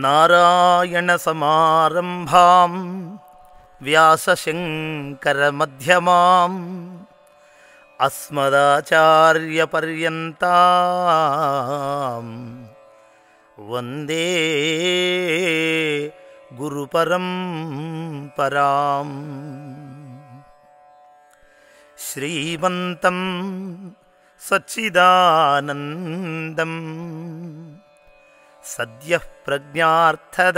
నారాయణసమారంభాం వ్యాసశంకరమధ్యమాం అస్మదాచార్యపర్యంతాం వందే గురుపరంపరాం. శ్రీమంతం సచ్చిదానందం సద్యః ప్రజ్ఞార్థదాయకం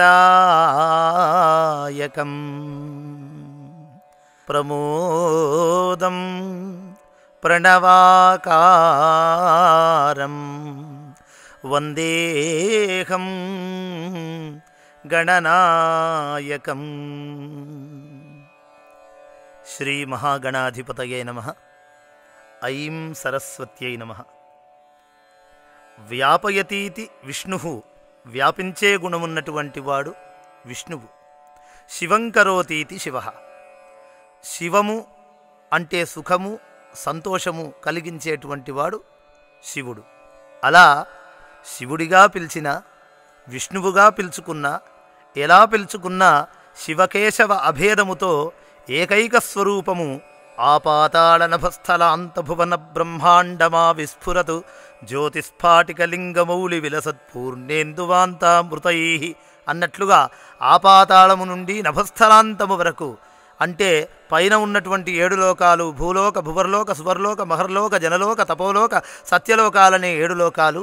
ప్రమోదం ప్రణవాకారం వందేహం గణనాయకం. శ్రీ మహాగణాధిపతయే నమః. ఐం సరస్వత్యై నమః. వ్యాపయతీతి విష్ణుః, వ్యాపించే గుణమున్నటువంటి వాడు విష్ణువు. శివం కరోతీతి శివః, శివము అంటే సుఖము సంతోషము కలిగించేటువంటి వాడు శివుడు. అలా శివుడిగా పిలిచిన విష్ణువుగా పిలుచుకున్నా ఎలా పిలుచుకున్నా శివకేశవ అభేదముతో ఏకైక స్వరూపము ఆపాతాళ నభస్థలాంతభువన బ్రహ్మాండమా విస్ఫురతు జ్యోతిస్ఫాటికలింగమౌళి విలసత్పూర్ణేందువాంతామృతై అన్నట్లుగా ఆపాతాళము నుండి నభస్థలాంతము వరకు అంటే పైన ఉన్నటువంటి 7 లోకాలు, భూలోక భువర్లోక సువర్లోక మహర్లోక జనలోక తపోలోక సత్యలోకాలనే 7 లోకాలు,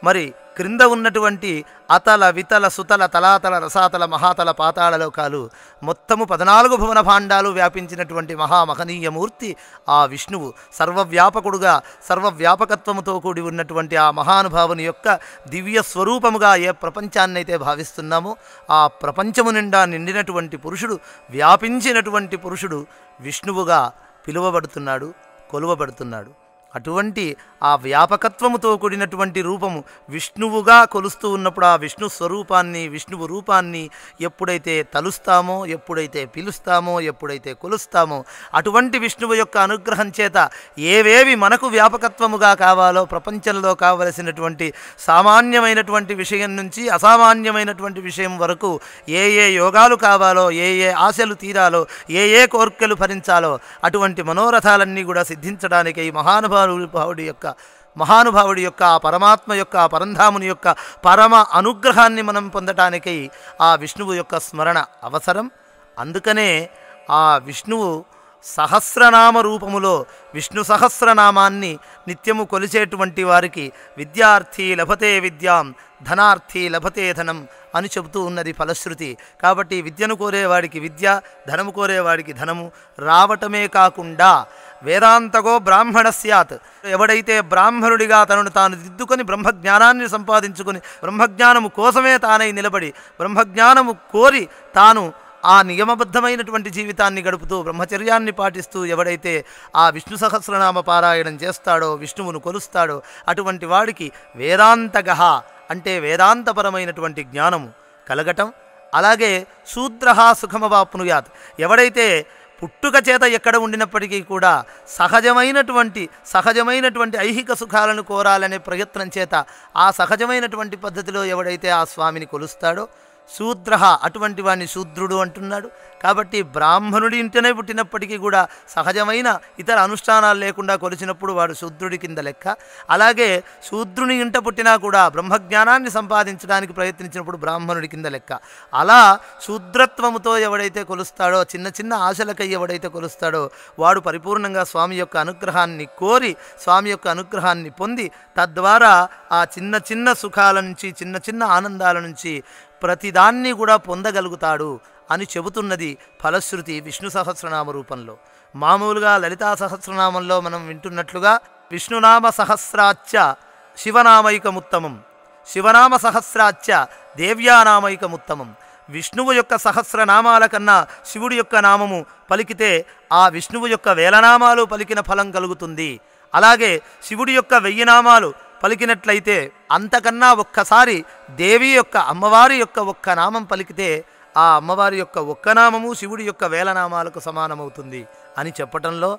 మరి క్రింద ఉన్నటువంటి అతల వితల సుతల తలాతల రసాతల మహాతల పాతాళ లోకాలు, మొత్తము 14 భువన భాండాలు వ్యాపించినటువంటి మహామహనీయమూర్తి ఆ విష్ణువు. సర్వవ్యాపకుడుగా సర్వవ్యాపకత్వముతో కూడి ఉన్నటువంటి ఆ మహానుభావుని యొక్క దివ్య స్వరూపముగా ఏ ప్రపంచాన్నైతే భావిస్తున్నామో ఆ ప్రపంచము నిండా నిండినటువంటి పురుషుడు, వ్యాపించినటువంటి పురుషుడు విష్ణువుగా పిలువబడుతున్నాడు, కొలువబడుతున్నాడు. అటువంటి ఆ వ్యాపకత్వముతో కూడినటువంటి రూపము విష్ణువుగా కొలుస్తూ ఉన్నప్పుడు ఆ విష్ణు స్వరూపాన్ని విష్ణువు రూపాన్ని ఎప్పుడైతే తలుస్తామో, ఎప్పుడైతే పిలుస్తామో, ఎప్పుడైతే కొలుస్తామో అటువంటి విష్ణువు యొక్క అనుగ్రహం చేత ఏవేవి మనకు వ్యాపకత్వముగా కావాలో ప్రపంచంలో కావలసినటువంటి సామాన్యమైనటువంటి విషయం నుంచి అసామాన్యమైనటువంటి విషయం వరకు ఏ ఏ యోగాలు కావాలో, ఏ ఏ ఆశలు తీరాలో, ఏ ఏ కోర్కెలు ఫలించాలో అటువంటి మనోరథాలన్నీ కూడా సిద్ధించడానికి ఈ మహానుభావుడి యొక్క ఆ పరమాత్మ యొక్క ఆ పరంధాముని యొక్క పరమ అనుగ్రహాన్ని మనం పొందటానికి ఆ విష్ణువు యొక్క స్మరణ అవసరం. అందుకనే ఆ విష్ణువు సహస్రనామ రూపములో విష్ణు సహస్రనామాన్ని నిత్యము కొలిచేటువంటి వారికి విద్యార్థి లభతే విద్యాం ధనార్థి లభతే ధనం అని చెబుతూ ఉన్నది ఫలశ్రుతి. కాబట్టి విద్యను కోరేవాడికి విద్య, ధనము కోరేవాడికి ధనము రావటమే కాకుండా వేదాంతగో బ్రాహ్మణ స్యాత్, ఎవడైతే బ్రాహ్మణుడిగా తనను తాను దిద్దుకొని బ్రహ్మజ్ఞానాన్ని సంపాదించుకొని బ్రహ్మజ్ఞానము కోసమే తానై నిలబడి బ్రహ్మజ్ఞానము కోరి తాను ఆ నియమబద్ధమైనటువంటి జీవితాన్ని గడుపుతూ బ్రహ్మచర్యాన్ని పాటిస్తూ ఎవడైతే ఆ విష్ణు సహస్రనామ పారాయణం చేస్తాడో, విష్ణువును కొలుస్తాడో అటువంటి వాడికి వేదాంతగః అంటే వేదాంతపరమైనటువంటి జ్ఞానము కలగటం. అలాగే శూద్రః సుఖమవాప్నుయాత్, ఎవడైతే పుట్టుక చేత ఎక్కడ ఉండినప్పటికీ కూడా సహజమైనటువంటి ఐహిక సుఖాలను కోరాలనే ప్రయత్నం చేత ఆ సహజమైనటువంటి పద్ధతిలో ఎవడైతే ఆ స్వామిని కొలుస్తాడో శూద్ర, అటువంటి వాడిని శూద్రుడు అంటున్నాడు. కాబట్టి బ్రాహ్మణుడి ఇంటనే పుట్టినప్పటికీ కూడా సహజమైన ఇతర అనుష్ఠానాలు లేకుండా కొలిచినప్పుడు వాడు శూద్రుడి కింద లెక్క. అలాగే శూద్రుని ఇంట పుట్టినా కూడా బ్రహ్మజ్ఞానాన్ని సంపాదించడానికి ప్రయత్నించినప్పుడు బ్రాహ్మణుడి కింద లెక్క. అలా శూద్రత్వముతో ఎవడైతే కొలుస్తాడో, చిన్న చిన్న ఆశలకై ఎవడైతే కొలుస్తాడో వాడు పరిపూర్ణంగా స్వామి యొక్క అనుగ్రహాన్ని కోరి స్వామి యొక్క అనుగ్రహాన్ని పొంది తద్వారా ఆ చిన్న చిన్న సుఖాల నుంచి, చిన్న చిన్న ఆనందాల నుంచి ప్రతిదాన్ని కూడా పొందగలుగుతాడు అని చెబుతున్నది ఫలశ్రుతి విష్ణు సహస్రనామ రూపంలో. మామూలుగా లలితా సహస్రనామంలో మనం వింటున్నట్లుగా విష్ణునామ సహస్రాచ్య శివనామైకముత్తమం, శివనామ సహస్రాచ్య దేవ్యానామైకముత్తమం. విష్ణువు యొక్క సహస్రనామాల కన్నా శివుడి యొక్క నామము పలికితే ఆ విష్ణువు యొక్క వేలనామాలు పలికిన ఫలం కలుగుతుంది. అలాగే శివుడి యొక్క 1000 నామాలు పలికినట్లయితే అంతకన్నా ఒక్కసారి దేవి యొక్క అమ్మవారి యొక్క ఒక్క నామం పలికితే ఆ అమ్మవారి యొక్క ఒక్క నామము శివుడి యొక్క 1000 నామాలకు సమానమవుతుంది అని చెప్పటంలో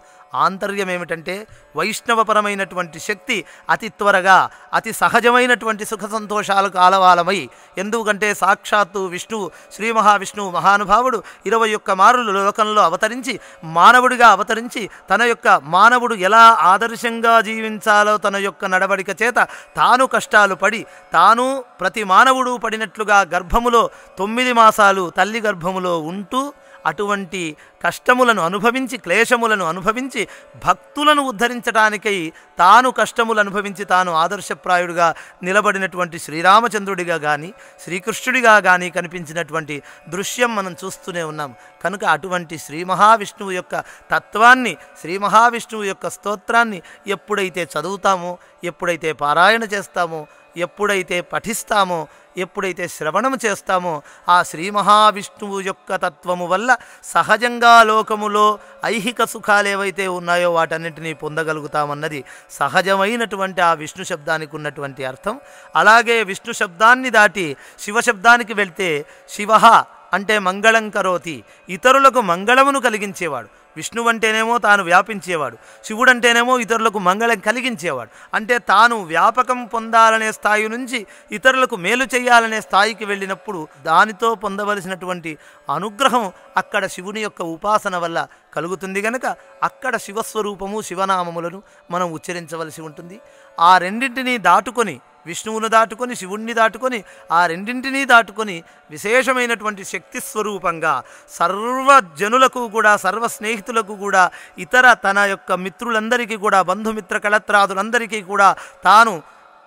ఆంతర్యం ఏమిటంటే వైష్ణవపరమైనటువంటి శక్తి అతి త్వరగా అతి సహజమైనటువంటి సుఖ సంతోషాలకు ఆలవాలమై, ఎందుకంటే సాక్షాత్తు విష్ణువు శ్రీ మహావిష్ణువు మహానుభావుడు 21 మారులు లోకంలో అవతరించి మానవుడిగా అవతరించి తన యొక్క మానవుడు ఎలా ఆదర్శంగా జీవించాలో తన యొక్క నడవడిక చేత తాను కష్టాలు పడి తాను ప్రతి మానవుడు పడినట్లుగా గర్భములో 9 మాసాలు తల్లి గర్భములో ఉంటూ అటువంటి కష్టములను అనుభవించి క్లేశములను అనుభవించి భక్తులను ఉద్ధరించడానికై తాను కష్టములు అనుభవించి తాను ఆదర్శప్రాయుడిగా నిలబడినటువంటి శ్రీరామచంద్రుడిగా కానీ శ్రీకృష్ణుడిగా కానీ కనిపించినటువంటి దృశ్యం మనం చూస్తూనే ఉన్నాం. కనుక అటువంటి శ్రీ మహావిష్ణువు యొక్క తత్వాన్ని, శ్రీ మహావిష్ణువు యొక్క స్తోత్రాన్ని ఎప్పుడైతే చదువుతామో, ఎప్పుడైతే పారాయణ చేస్తామో, ఎప్పుడైతే పఠిస్తామో, ఎప్పుడైతే శ్రవణం చేస్తామో ఆ శ్రీ మహావిష్ణువు యొక్క తత్వము వల్ల సహజంగా లోకములో ఐహిక సుఖాలు ఏవైతే ఉన్నాయో వాటన్నింటినీ పొందగలుగుతామన్నది సహజమైనటువంటి ఆ విష్ణు శబ్దానికి ఉన్నటువంటి అర్థం. అలాగే విష్ణు శబ్దాన్ని దాటి శివశబ్దానికి వెళ్తే శివ అంటే మంగళం కరోతి, ఇతరులకు మంగళమును కలిగించేవాడు. విష్ణువు అంటేనేమో తాను వ్యాపించేవాడు, శివుడంటేనేమో ఇతరులకు మంగళం కలిగించేవాడు. అంటే తాను వ్యాపకం పొందాలనే స్థాయి నుంచి ఇతరులకు మేలు చేయాలనే స్థాయికి వెళ్ళినప్పుడు దానితో పొందవలసినటువంటి అనుగ్రహం అక్కడ శివుని యొక్క ఉపాసన వల్ల కలుగుతుంది. గనక అక్కడ శివస్వరూపము శివనామములను మనం ఉచ్చరించవలసి ఉంటుంది. ఆ రెండింటినీ దాటుకొని, విష్ణువును దాటుకొని శివుణ్ణి దాటుకొని ఆ రెండింటినీ దాటుకొని విశేషమైనటువంటి శక్తి స్వరూపంగా సర్వజనులకు కూడా, సర్వ స్నేహితులకు కూడా, ఇతర తన యొక్క మిత్రులందరికీ కూడా, బంధుమిత్ర కళత్రాదులందరికీ కూడా తాను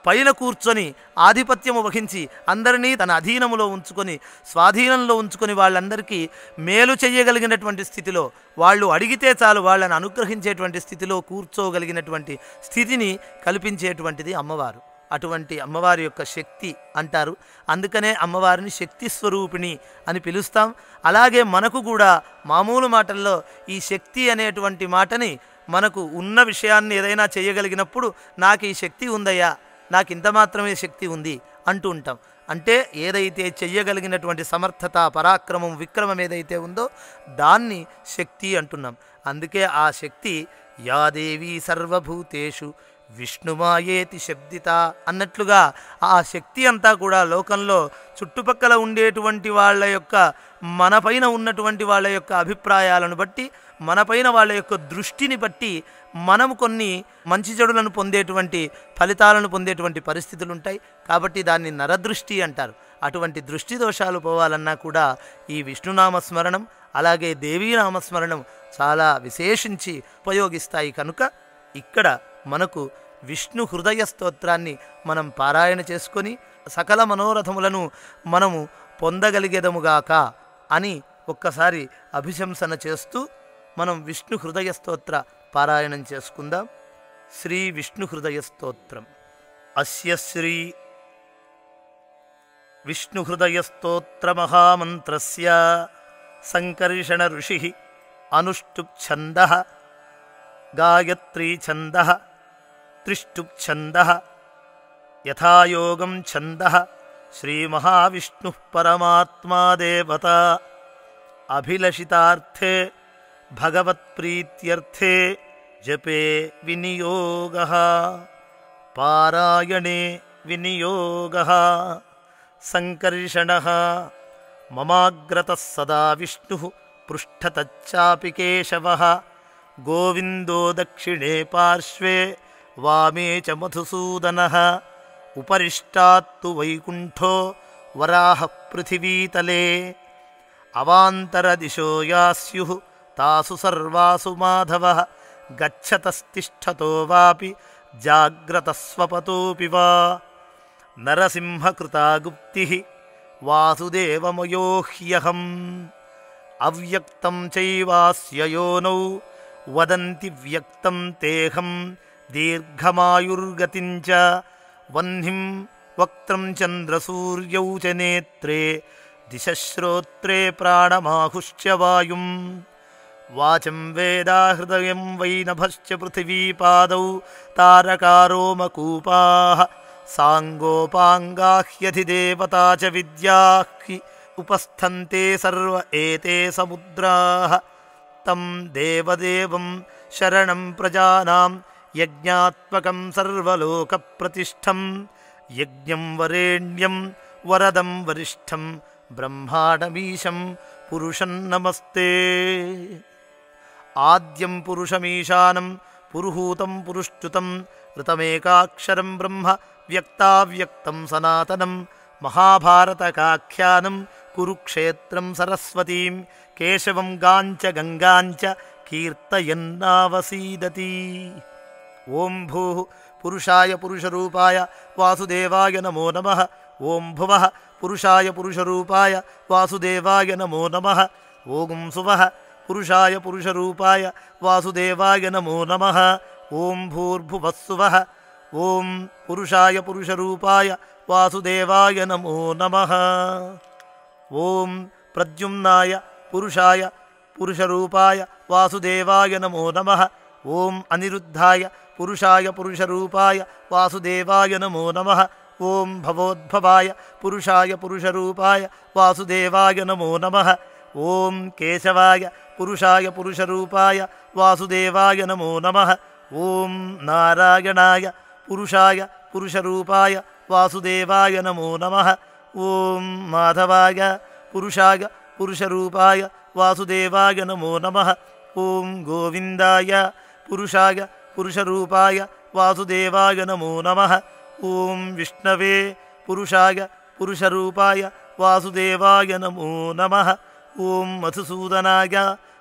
పైన కూర్చొని ఆధిపత్యము వహించి అందరినీ తన అధీనములో ఉంచుకొని స్వాధీనంలో ఉంచుకొని వాళ్ళందరికీ మేలు చేయగలిగినటువంటి స్థితిలో, వాళ్ళు అడిగితే చాలు వాళ్ళని అనుగ్రహించేటువంటి స్థితిలో కూర్చోగలిగినటువంటి స్థితిని కల్పించేటువంటిది అమ్మవారు. అటువంటి అమ్మవారి యొక్క శక్తి అంటారు. అందుకనే అమ్మవారిని శక్తి స్వరూపిణి అని పిలుస్తాం. అలాగే మనకు కూడా మామూలు మాటల్లో ఈ శక్తి అనేటువంటి మాటని మనకు ఉన్న విషయాన్ని ఏదైనా చేయగలిగినప్పుడు నాకు ఈ శక్తి ఉందయ్యా, నాకు ఇంత మాత్రమే శక్తి ఉంది అంటూ ఉంటాం. అంటే ఏదైతే చెయ్యగలిగినటువంటి సమర్థత, పరాక్రమం, విక్రమం ఏదైతే ఉందో దాన్ని శక్తి అంటున్నాం. అందుకే ఆ శక్తి యాదేవి సర్వభూతేషు విష్ణుమాయేతి శబ్దిత అన్నట్లుగా ఆ శక్తి అంతా కూడా లోకంలో చుట్టుపక్కల ఉండేటువంటి వాళ్ళ యొక్క, మనపైన ఉన్నటువంటి వాళ్ళ యొక్క అభిప్రాయాలను బట్టి, మనపైన వాళ్ళ యొక్క దృష్టిని బట్టి మనము కొన్ని మంచి చెడులను పొందేటువంటి ఫలితాలను పొందేటువంటి పరిస్థితులు ఉంటాయి. కాబట్టి దాన్ని నరదృష్టి అంటారు. అటువంటి దృష్టి దోషాలు పోవాలన్నా కూడా ఈ విష్ణునామస్మరణం అలాగే దేవీనామస్మరణం చాలా విశేషించి ఉపయోగిస్తాయి. కనుక ఇక్కడ మనకు విష్ణు హృదయ స్తోత్రాన్ని మనం పారాయణ చేసుకొని సకల మనోరథములను మనము పొందగలిగేదముగాక అని ఒక్కసారి అభిశంసన చేస్తూ మనం విష్ణు హృదయ స్తోత్ర పారాయణం చేసుకుందాం. శ్రీ విష్ణు హృదయ స్తోత్రం. అస్య శ్రీ విష్ణు హృదయ స్తోత్ర మహామంత్రస్య సంకర్షణ ఋషి అనుష్టుప్ ఛందః గాయత్రీ ఛందః త్రిష్టుప్ ఛందః యథాయోగం ఛందః శ్రీ మహావిష్ణుః పరమాత్మా దేవతా అభిలషితార్థే భగవత్ప్రీత్యర్థే జపే వినియోగః పారాయణే వినియోగః సంకర్షణః మమాగ్రతః సదా విష్ణుః పృష్ఠతశ్చాపి కేశవః గోవిందో దక్షిణే పార్శ్వే వామే చ మధుసూదనః ఉపరిష్టాత్తు వైకుంఠో వరాహ పృథివీతలే అవాంతరదిశో యాస్యుః తాసు సర్వాసు మాధవః గచ్చతస్తిష్ఠతో వాపి జాగ్రతస్వపతోపి వా నరసింహకృతా గుప్తిః వాసుదేవమయో హ్యహం అవ్యక్తం చైవాస్య యోనౌ వదంతి వ్యక్తం తేహం దీర్ఘమాయుర్గతిం చ వహ్నిం వక్త్రం చంద్రసూర్యౌ చ నేత్రే దిశశ్రోత్రే ప్రాణమాహుశ్చ వాయుం వాచం వేదా హృదయం వై నభశ్చ పృథివీపాదౌ తారకారో మకూపాః సాంగోపాంగాహ్యధిదేవతా చ విద్యాః ఉపస్థంతే సర్వ ఏతే సముద్రాః తం దేవదేవం శరణం ప్రజానాం యజ్ఞాత్మకం సర్వలోకప్రతిష్ఠం యజ్ఞం వరేణ్యం వరదం వరిష్ఠం బ్రహ్మాణమీశం పురుషం నమస్తే. ఆద్యం పురుషమీశానం పురుహూతం పురుష్టుతం ఋతమేకాక్షరం బ్రహ్మ వ్యక్తావ్యక్తం సనాతనం మహాభారతకాఖ్యానం కురుక్షేత్రం సరస్వతీం కేశవం గాంచ గంగాంచ కీర్తయన్నావసీదతి. ఓం భూ పురుషాయ పురుషరూపాయ వాసుదేవాయ నమో నమః. ఓం భువః పురుషాయ పురుషరూపాయ వాసుదేవాయ నమో నమః. ఓం సువః పురుషాయ పురుషరూపాయ వాసుదేవాయ నమో నమః. ఓం భూర్భువస్సువః. ఓం పురుషాయ పురుషరూపాయ వాసుదేవాయ నమో నమః. ఓం ప్రద్యుమ్నాయ పురుషాయ పురుషరూపాయ వాసుదేవాయ నమో నమః. ఓం అనిరుద్ధాయ పురుషాయ పురుషరూపాయ వాసుదేవాయ నమో నమః. ఓం భవోద్భవాయ పురుషాయ పురుషరూపాయ వాసుదేవాయ నమో నమః. ఓం కేశవాయ పురుషాయ పురుషరూపాయ వాసుదేవాయ నమో నమః. ఓం నారాయణాయ పురుషాయ పురుషరూపాయ వాసుదేవాయ నమో నమః. ఓం మాధవాయ పురుషాయ పురుషరూపాయ వాసుదేవాయ నమో నమః. ఓం గోవిందాయ పురుషాయ పురుషరూపాయ వాసుదేవాయ నమో నమః. ఓం విష్ణవే పురుషాయ పురుషరూపాయ వాసుదేవాయ నమో నమః. ఓం మధుసూదనాయ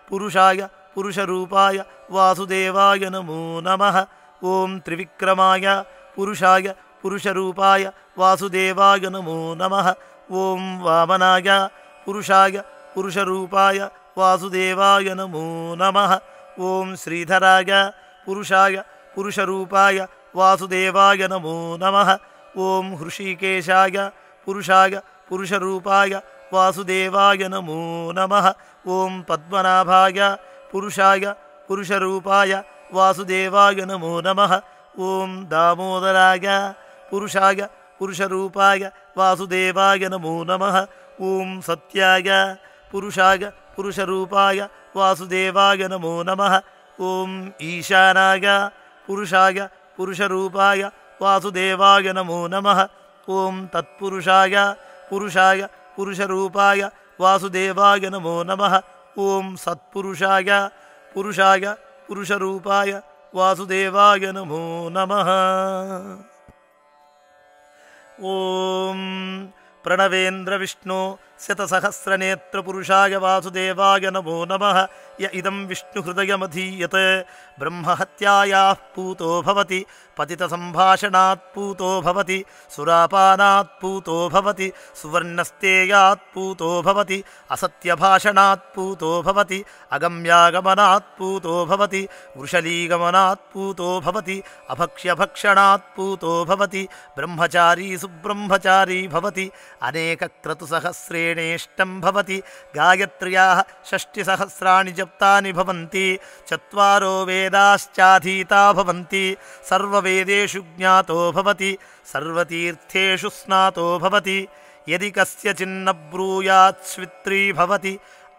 పురుషాయ పురుషరూపాయ వాసుదేవాయ నమో నమః. ఓం త్రివిక్రమాయ పురుషాయ పురుషరూపాయ వాసుదేవాయ నమో నమః. ఓం వామనాయ పురుషాయ పురుషరూపాయ వాసుదేవాయ నమో నమః. ఓం శ్రీధరాయ పురుషాయ పురుషరూపాయ వాసుదేవాయ నమో నమః. ఓం హృషీకేశాయ పురుషాయ పురుషరూపాయ వాసుదేవాయ నమో నమః. ఓం పద్మనాభాయ పురుషాయ పురుషరూపాయ వాసుదేవాయ నమో నమః. ఓం దామోదరాయ పురుషాయ పురుషరూపాయ వాసుదేవాయ నమో నమః. ఓం సత్యాయ పురుషాయ పురుషరూపాయ వాసుదేవాయ నమో నమః. ఓం ఈశానాయ పురుషాయ పురుషరూపాయ వాసుదేవాయ నమో నమః. ఓం తత్పురుషాయ పురుషాయ పురుషరూపాయ వాసుదేవాయ నమో నమః. ఓం సత్పురుషాయ పురుషాయ పురుషరూపాయ వాసుదేవాయ నమో నమః. ఓం ప్రణవేంద్ర విష్ణు శతసహస్రనేత్ర పురుషాయ వాసుదేవాయ నమో నమః. య ఇదం విష్ణు హృదయమధీయతే బ్రహ్మహత్యాయాః పూతో భవతి పతిత సంభాషణాత్ పూతో భవతి సురాపానాత్ పూతో భవతి సువర్ణస్తేయాత్ పూతో భవతి అసత్యభాషణాత్ పూతో భవతి అగమ్యాగమనాత్ పూతో భవతి వృషలీగమనాత్ పూతో భవతి అభక్ష్యభక్షణాత్ పూతో భవతి బ్రహ్మచారీ సుబ్రహ్మచారీ భవతి అనేకక్రతుసహస్రేణేష్టం భవతి గాయత్ర్యాః షష్టిసహస్రాణి జప్తాని భవంతి చత్వారో వేదాశ్చాధీతా భవంతి సర్వవేదేషు జ్ఞాతో భవతి సర్వతీర్థేషు స్నాతో భవతి యది కస్యచిన్న బ్రూయాత్ స్విత్రీ భవతి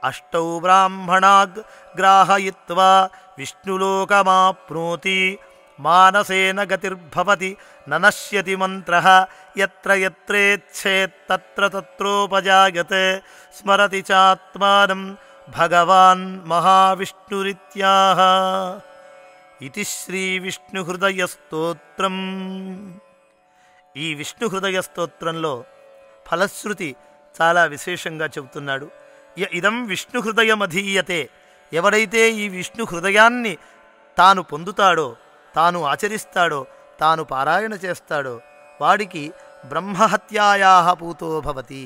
అష్టౌ బ్రాహ్మణాగ్ గ్రాహయిత్వా విష్ణులోకమాప్నోతి మానసేన గతిర్భవతి ననశ్యతి మంత్రః యత్ర యత్రేచ్ఛేత్తత్ర తత్రోపజాయతే స్మరతి చాత్మానం భగవాన్ మహావిష్ణురిత్యాహ. ఇది శ్రీ విష్ణు హృదయ స్తోత్రం. ఈ విష్ణు హృదయ స్తోత్రంలో ఫలశ్రుతి చాలా విశేషంగా చెబుతున్నాడు. ఇదం విష్ణు హృదయమధీయతే, ఎవడైతే ఈ విష్ణు హృదయాన్ని తాను పొందుతాడో, తాను ఆచరిస్తాడో, తాను పారాయణ చేస్తాడో వాడికి బ్రహ్మహత్యాయాః పూతో భవతి.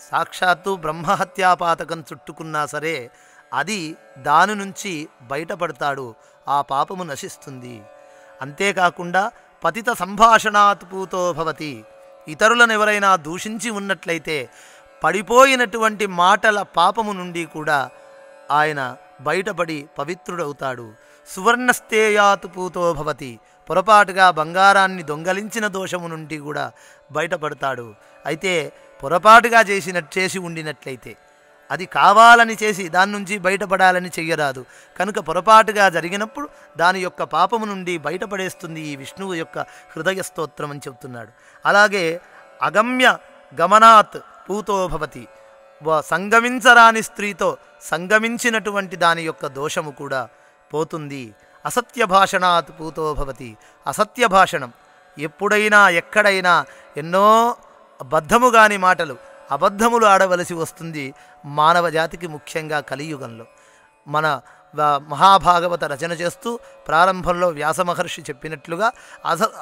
సాక్షాత్తు బ్రహ్మహత్యాపాతకం చుట్టుకున్నా సరే అది దాని నుంచి బయటపడతాడు, ఆ పాపము నశిస్తుంది. అంతేకాకుండా పతిత సంభాషణాత్ పూతో భవతి, ఇతరులను ఎవరైనా దూషించి ఉన్నట్లయితే పడిపోయినటువంటి మాటల పాపము నుండి కూడా ఆయన బయటపడి పవిత్రుడవుతాడు. సువర్ణస్తేయాత్ పూతో భవతి, పొరపాటుగా బంగారాన్ని దొంగలించిన దోషము నుండి కూడా బయటపడతాడు. అయితే పొరపాటుగా చేసి ఉండినట్లయితే, అది కావాలని చేసి దాని నుంచి బయటపడాలని చెయ్యరాదు. కనుక పొరపాటుగా జరిగినప్పుడు దాని యొక్క పాపము నుండి బయటపడేస్తుంది ఈ విష్ణువు యొక్క హృదయ స్తోత్రం అని చెప్తున్నాడు. అలాగే అగమ్య గమనాత్ పూతో భవతి, సంగమించరాని స్త్రీతో సంగమించినటువంటి దాని యొక్క దోషము కూడా పోతుంది. అసత్య భాషణాత్ పూతో భవతి, అసత్య భాషణం ఎప్పుడైనా ఎక్కడైనా ఎన్నో బద్ధము కాని మాటలు అబద్ధములు ఆడవలసి వస్తుంది మానవ జాతికి, ముఖ్యంగా కలియుగంలో. మన మహాభాగవత రచన చేస్తూ ప్రారంభంలో వ్యాసమహర్షి చెప్పినట్లుగా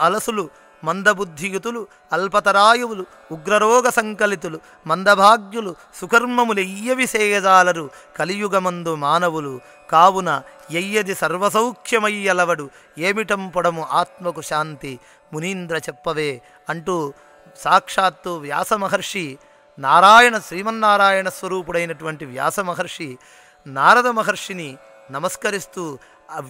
అలసులు మందబుద్ధియుతులు అల్పతరాయువులు ఉగ్రరోగ సంకలితులు మందభాగ్యులు సుకర్మములు ఎయ్యవిసేయజాలరు కలియుగమందు మానవులు కావున ఎయ్యది సర్వసౌఖ్యమయ్యలవడు ఏమిటం పొడము ఆత్మకు శాంతి మునీంద్ర చెప్పవే అంటూ సాక్షాత్తు వ్యాసమహర్షి శ్రీమన్నారాయణ స్వరూపుడైనటువంటి వ్యాసమహర్షి నారద మహర్షిని నమస్కరిస్తూ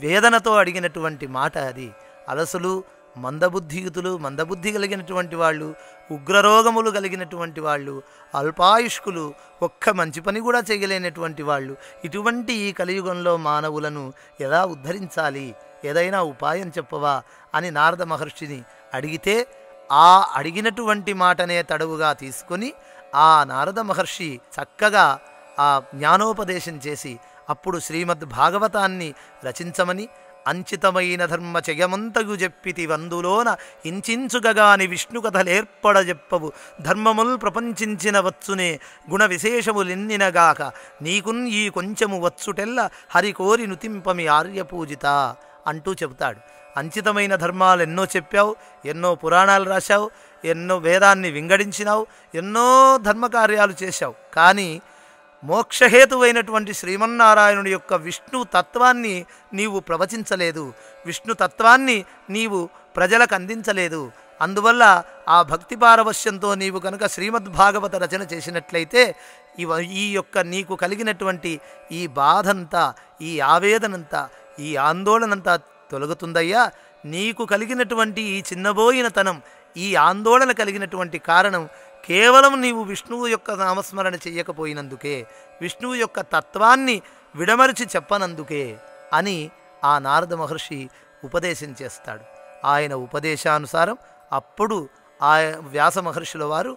వేదనతో అడిగినటువంటి మాట అది. అలసులు మందబుద్ధియుతులు, మందబుద్ధి కలిగినటువంటి వాళ్ళు, ఉగ్రరోగములు కలిగినటువంటి వాళ్ళు, అల్పాయుష్కులు, ఒక్క మంచి పని కూడా చేయలేనటువంటి వాళ్ళు, ఇటువంటి ఈ కలియుగంలో మానవులను ఎలా ఉద్ధరించాలి, ఏదైనా ఉపాయం చెప్పవా అని నారద మహర్షిని అడిగితే ఆ అడిగినటువంటి మాటనే తడవుగా తీసుకొని ఆ నారద మహర్షి చక్కగా ఆ జ్ఞానోపదేశం చేసి అప్పుడు శ్రీమద్ భాగవతాన్ని రచించమని, అంచితమైన ధర్మ చెయమంతగు చెప్పితి వందులోన ఇంచించుగగాని విష్ణు కథలేర్పడ చెప్పవు ధర్మముల్ ప్రపంచించిన వచ్చునే గుణ విశేషములెన్నినగాక నీకున్ ఈ కొంచెము వచ్చుటెల్ల హరికోరి నుతింపమి ఆర్యపూజిత అంటూ చెబుతాడు. అంచితమైన ధర్మాలు ఎన్నో చెప్పావు, ఎన్నో పురాణాలు రాశావు, ఎన్నో వేదాన్ని వింగడించినావు, ఎన్నో ధర్మకార్యాలు చేశావు, కానీ మోక్షహేతువైనటువంటి శ్రీమన్నారాయణుడి యొక్క విష్ణు తత్వాన్ని నీవు ప్రవచించలేదు, విష్ణు తత్వాన్ని నీవు ప్రజలకు అందించలేదు. అందువల్ల ఆ భక్తి పారవశ్యంతో నీవు కనుక శ్రీమద్భాగవత రచన చేసినట్లయితే ఈ యొక్క నీకు కలిగినటువంటి ఈ బాధంతా, ఈ ఆవేదనంతా, ఈ ఆందోళనంతా తొలగుతుందయ్యా. నీకు కలిగినటువంటి ఈ చిన్నబోయినతనం, ఈ ఆందోళన కలిగినటువంటి కారణం కేవలం నీవు విష్ణువు యొక్క నామస్మరణ చెయ్యకపోయినందుకే, విష్ణువు యొక్క తత్వాన్ని విడమరిచి చెప్పనందుకే అని ఆ నారద మహర్షి ఉపదేశం చేస్తాడు. ఆయన ఉపదేశానుసారం అప్పుడు ఆ వ్యాస మహర్షుల వారు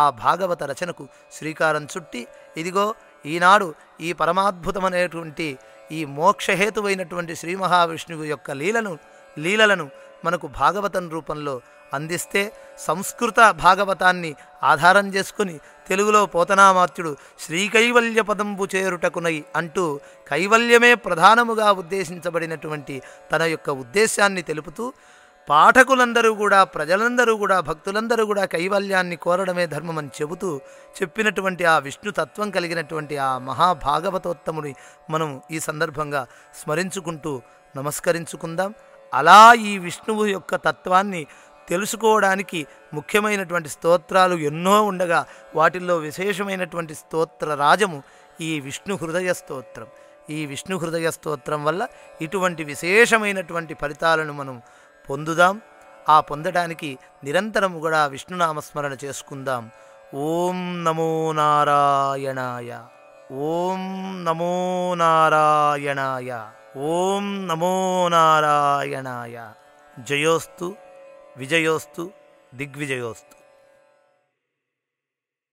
ఆ భాగవత రచనకు శ్రీకారం చుట్టి, ఇదిగో ఈనాడు ఈ పరమాద్భుతమైనటువంటి ఈ మోక్షహేతువైనటువంటి శ్రీ మహావిష్ణువు యొక్క లీలలను మనకు భాగవతం రూపంలో అందిస్తే, సంస్కృత భాగవతాన్ని ఆధారం చేసుకుని తెలుగులో పోతనామాత్యుడు శ్రీకైవల్య పదంబు చేరుటకునై అంటూ కైవల్యమే ప్రధానముగా ఉద్దేశించబడినటువంటి తన యొక్క ఉద్దేశాన్ని తెలుపుతూ, పాఠకులందరూ కూడా, ప్రజలందరూ కూడా, భక్తులందరూ కూడా కైవల్యాన్ని కోరడమే ధర్మమని చెబుతూ చెప్పినటువంటి ఆ విష్ణు తత్వం కలిగినటువంటి ఆ మహాభాగవతోత్తముని మనం ఈ సందర్భంగా స్మరించుకుంటూ నమస్కరించుకుందాం. అలా ఈ విష్ణువు యొక్క తత్వాన్ని తెలుసుకోవడానికి ముఖ్యమైనటువంటి స్తోత్రాలు ఎన్నో ఉండగా వాటిల్లో విశేషమైనటువంటి స్తోత్ర రాజము ఈ విష్ణు హృదయ స్తోత్రం. ఈ విష్ణు హృదయ స్తోత్రం వల్ల ఇటువంటి విశేషమైనటువంటి ఫలితాలను మనం పొందుదాం. ఆ పొందడానికి నిరంతరము కూడా విష్ణునామస్మరణ చేసుకుందాం. ఓం నమో నారాయణాయ, ఓం నమో నారాయణాయ, ఓం నమో నారాయణాయ. జయోస్తు, విజయోస్తు, దిగ్విజయోస్తు.